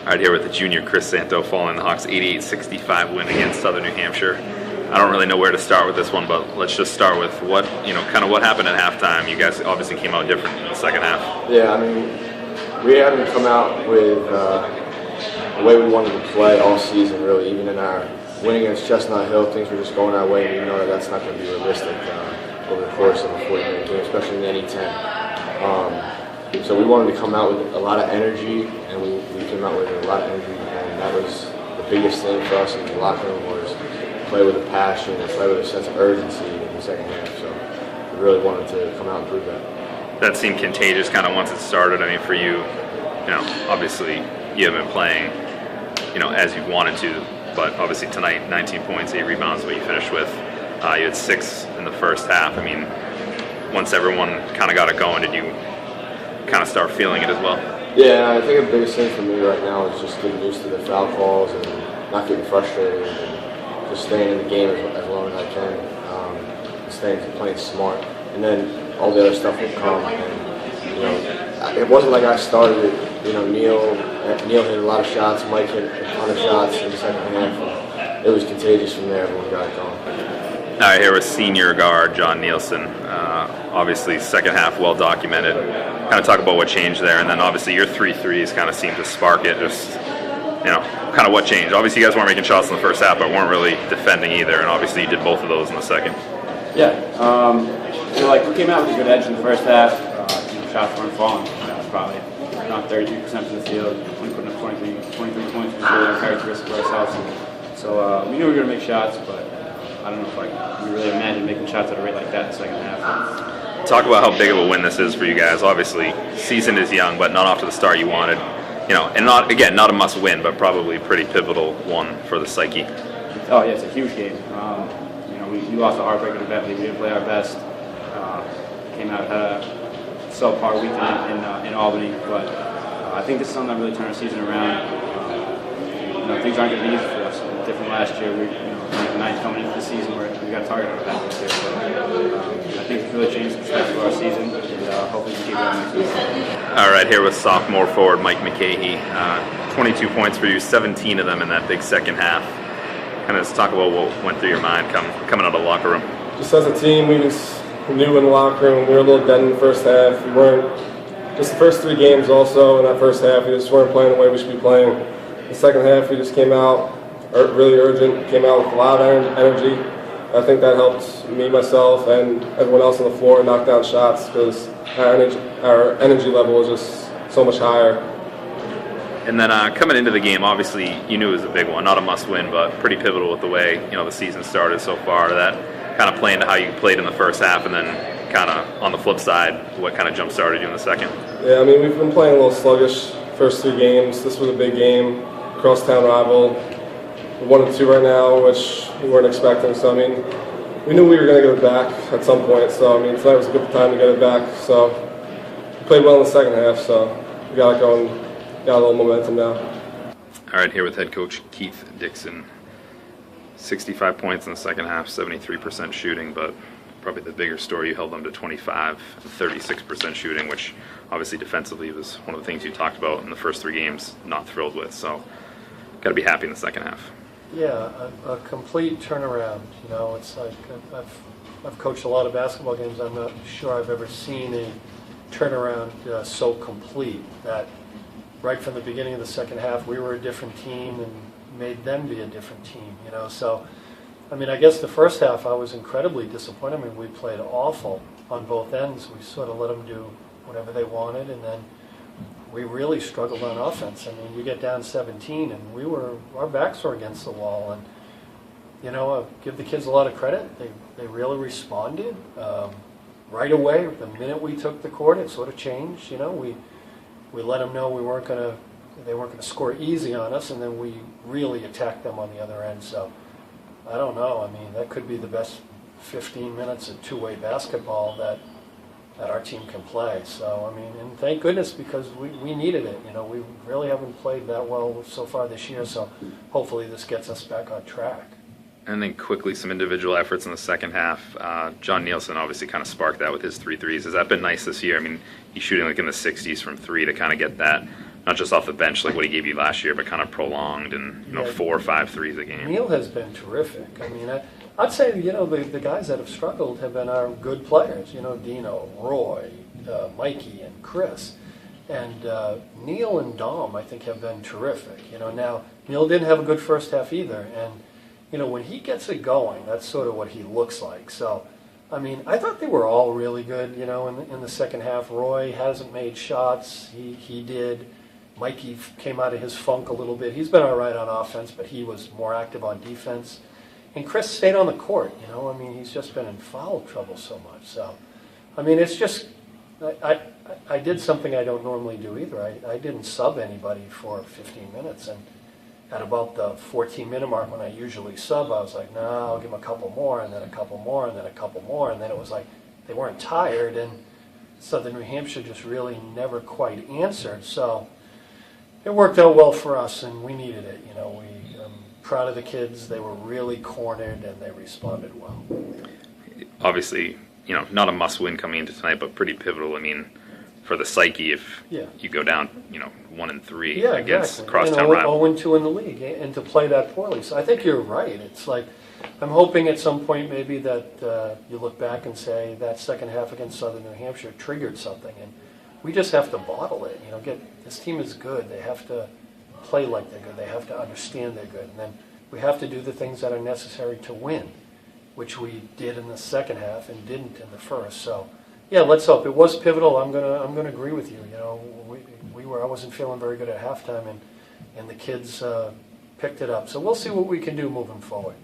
Right here with the junior Chris Santo following the Hawks' 88-65 win against Southern New Hampshire. I don't really know where to start with this one, but let's just start with what happened at halftime. You guys obviously came out different in the second half. Yeah, I mean, we haven't come out with the way we wanted to play all season, really. Even in our win against Chestnut Hill, things were just going our way, and we know that that's not going to be realistic over the course of a 40-minute game, especially in the NE10. So we wanted to come out with a lot of energy, and we came out with a lot of energy, and that was the biggest thing for us in the locker room was play with a passion and play with a sense of urgency in the second half. So we really wanted to come out and prove that. That seemed contagious kind of once it started. I mean, for you, obviously you haven't been playing, as you wanted to, but obviously tonight, 19 points, 8 rebounds, what you finished with. You had 6 in the first half. I mean, once everyone kind of got it going, did you kind of start feeling it as well? Yeah, I think the biggest thing for me right now is just getting used to the foul calls and not getting frustrated and just staying in the game as long as I can, and playing smart. And then all the other stuff will come. And, it wasn't like I started it. Neil hit a lot of shots, Mike hit a ton of shots in the second half. And it was contagious from there. Everyone got it going. All right, here with senior guard John Nielsen. Obviously, second half well documented. Kind of talk about what changed there, and then obviously your 3 threes kind of seemed to spark it. Just kind of what changed. Obviously, you guys weren't making shots in the first half, but weren't really defending either. And obviously, you did both of those in the second. Yeah, we came out with a good edge in the first half. Shots weren't falling. Probably around 32% from the field. Only putting up 23 points was really uncharacteristic for ourselves. So we knew we were going to make shots, but I don't know if we really imagined making shots at a rate like that in the second half. Talk about how big of a win this is for you guys. Obviously, season is young, but not off to the start you wanted. And not a must-win, but probably a pretty pivotal one for the psyche. Oh yeah, it's a huge game. We lost a heartbreaker to Bentley. We didn't play our best. Came out had a subpar weekend in Albany, but I think this is something that really turned our season around. Things aren't going to be easy for us. Different last year. We ninth coming into the season where we got a target on our back this year. So I think it's really changed the perspective of our season, and hopefully we can keep it on next week. All right, here with sophomore forward Mike McCahey. 22 points for you, 17 of them in that big second half. Kind of just talk about what went through your mind coming out of the locker room. Just as a team, we just knew in the locker room we were a little dead in the first half. We weren't, just the first 3 games also in that first half, we just weren't playing the way we should be playing. The second half, we just came out really urgent, came out with a lot of energy. I think that helped me, myself, and everyone else on the floor knock down shots because our energy level was just so much higher. And then coming into the game, obviously you knew it was a big one, not a must-win, but pretty pivotal with the way the season started so far. That kind of playing to how you played in the first half, and then kind of on the flip side, what kind of jump-started you in the second? Yeah, I mean, we've been playing a little sluggish first 3 games. This was a big game, crosstown rival. We're 1-2 right now, which we weren't expecting. So, I mean, we knew we were going to get it back at some point. So, I mean, tonight was a good time to get it back. So, we played well in the second half. So, we got it going, got a little momentum now. All right, here with head coach Keith Dixon. 65 points in the second half, 73% shooting, but probably the bigger story, you held them to 25, 36% shooting, which obviously defensively was one of the things you talked about in the first 3 games, not thrilled with. So, got to be happy in the second half. Yeah, a complete turnaround. It's like I've coached a lot of basketball games. I'm not sure I've ever seen a turnaround so complete that right from the beginning of the second half we were a different team and made them be a different team. So I mean, I guess the first half I was incredibly disappointed. I mean, we played awful on both ends. We sort of let them do whatever they wanted, and then we really struggled on offense. I mean, we get down 17, and our backs were against the wall. And I give the kids a lot of credit. They really responded right away. The minute we took the court, it sort of changed. We let them know they weren't going to score easy on us, and then we really attacked them on the other end. So I don't know. I mean, that could be the best 15 minutes of two-way basketball that our team can play. So, I mean, and thank goodness, because we needed it. We really haven't played that well so far this year, so hopefully this gets us back on track. And then quickly, some individual efforts in the second half. John Nielsen obviously kind of sparked that with his 3 threes. Has that been nice this year? I mean, he's shooting like in the 60s from 3 to kind of get that not just off the bench like what he gave you last year, but kind of prolonged and 4 or 5 threes a game. Neil has been terrific. I mean, I'd say the guys that have struggled have been our good players. Dino, Roy, Mikey, and Chris. And Neil and Dom, I think, have been terrific. Now Neil didn't have a good first half either, and when he gets it going, that's sort of what he looks like. So, I mean, I thought they were all really good. In the second half, Roy hasn't made shots. He did. Mikey came out of his funk a little bit. He's been all right on offense, but he was more active on defense. And Chris stayed on the court. I mean, he's just been in foul trouble so much. So, I mean, it's just. I did something I don't normally do either. I didn't sub anybody for 15 minutes, and at about the 14-minute mark when I usually sub, I was like, no, I'll give them a couple more, and then a couple more, and then a couple more, and then it was like they weren't tired, and Southern New Hampshire just really never quite answered. So it worked out well for us, and we needed it. I'm proud of the kids. They were really cornered, and they responded well. Obviously, not a must-win coming into tonight, but pretty pivotal. I mean, for the psyche, if you go down, 1-3 against crosstown rival. 0-2 in the league, and to play that poorly. So I think you're right. It's like, I'm hoping at some point maybe that you look back and say that second half against Southern New Hampshire triggered something, and we just have to bottle it. This team is good. They have to play like they're good. They have to understand they're good, and then we have to do the things that are necessary to win, which we did in the second half and didn't in the first. So, yeah, let's hope. It was pivotal. I'm gonna agree with you. I wasn't feeling very good at halftime, and the kids picked it up. So we'll see what we can do moving forward.